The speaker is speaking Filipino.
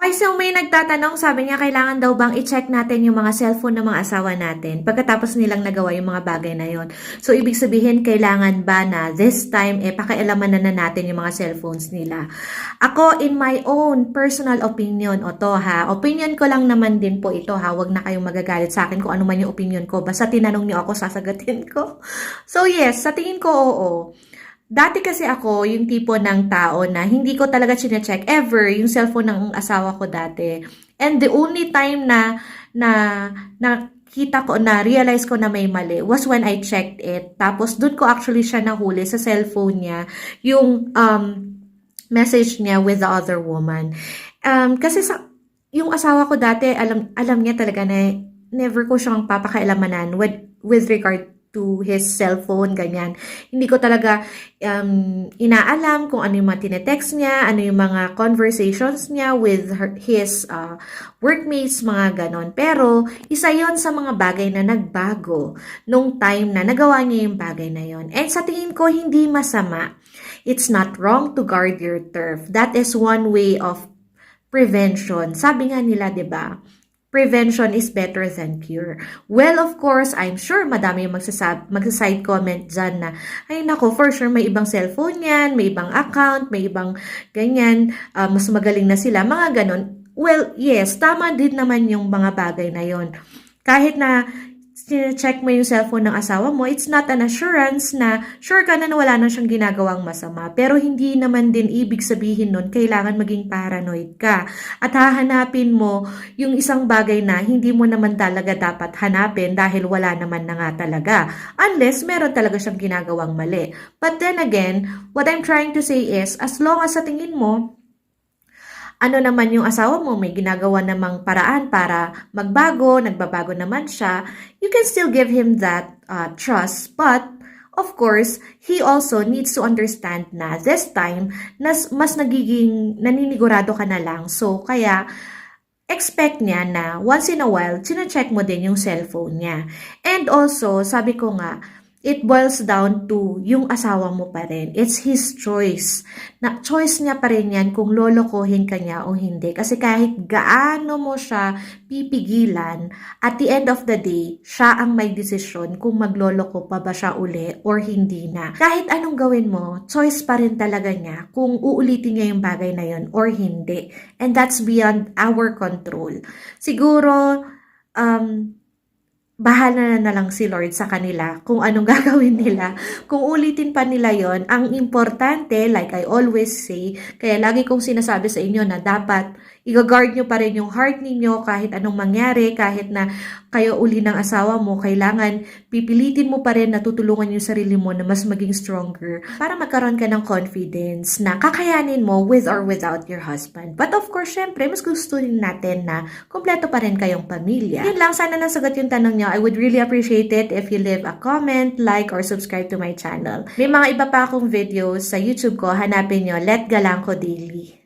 Ay, so may nagtatanong, sabi niya, kailangan daw bang i-check natin yung mga cellphone ng mga asawa natin pagkatapos nilang nagawa yung mga bagay na yon. So, ibig sabihin, kailangan ba na this time, pakialaman na natin yung mga cellphones nila? Ako, in my own personal opinion, o to ha, opinion ko lang naman din po ito ha, wag na kayong magagalit sa akin kung ano man yung opinion ko, basta tinanong niyo ako, sasagatin ko. So, yes, sa tingin ko, oo. Dati kasi ako yung tipo ng tao na hindi ko talaga chine-check ever yung cellphone ng asawa ko dati. And the only time na nakita ko, na realize ko na may mali was when I checked it. Tapos doon ko actually siya nahuli sa cellphone niya yung message niya with the other woman. Kasi yung asawa ko dati, alam niya talaga na never ko siyang papakailanmanan with regard to his cellphone, ganyan. Hindi ko talaga inaalam kung ano yung mga tinetext niya, ano yung mga conversations niya with his workmates, mga ganon. Pero, isa yon sa mga bagay na nagbago nung time na nagawa niya yung bagay na yon. And sa tingin ko, hindi masama. It's not wrong to guard your turf. That is one way of prevention. Sabi nga nila, 'di ba? Prevention is better than cure. Well, of course, I'm sure madami yung magsaside comment dyan na, ay nako, for sure may ibang cellphone yan, may ibang account, may ibang ganyan, mas magaling na sila, mga ganon. Well, yes, tama din naman yung mga bagay na yon. Kahit na check mo yung cellphone ng asawa mo, it's not an assurance na sure ka na wala na siyang ginagawang masama. Pero hindi naman din ibig sabihin nun, kailangan maging paranoid ka. At hahanapin mo yung isang bagay na hindi mo naman talaga dapat hanapin dahil wala naman na nga talaga. Unless meron talaga siyang ginagawang mali. But then again, what I'm trying to say is, as long as sa tingin mo, ano naman yung asawa mo, may ginagawa namang paraan para magbago, nagbabago naman siya, you can still give him that trust. But, of course, he also needs to understand na this time, mas nagiging naninigurado ka na lang. So, kaya, expect niya na once in a while, sina-check mo din yung cellphone niya. And also, sabi ko nga, it boils down to yung asawa mo pa rin. It's his choice. Na choice niya pa rin yan kung lolokohin ka niya o hindi. Kasi kahit gaano mo siya pipigilan, at the end of the day, siya ang may desisyon kung magloloko pa ba siya uli or hindi na. Kahit anong gawin mo, choice pa rin talaga niya kung uulitin niya yung bagay na yun or hindi. And that's beyond our control. Siguro, bahala na lang si Lord sa kanila kung anong gagawin nila. Kung ulitin pa nila yon, ang importante, like I always say, kaya lagi kong sinasabi sa inyo na dapat i-guard nyo pa rin yung heart ninyo kahit anong mangyari, kahit na kayo uli ng asawa mo, kailangan pipilitin mo pa rin na tutulungan yung sarili mo na mas maging stronger para magkaroon ka ng confidence na kakayanin mo with or without your husband. But of course, syempre, mas gusto rin natin na kompleto pa rin kayong pamilya. Yun lang, sana nasagot yung tanong nyo. I would really appreciate it if you leave a comment, like, or subscribe to my channel. May mga iba pa akong videos sa YouTube ko. Hanapin nyo, Let Galangco Daily.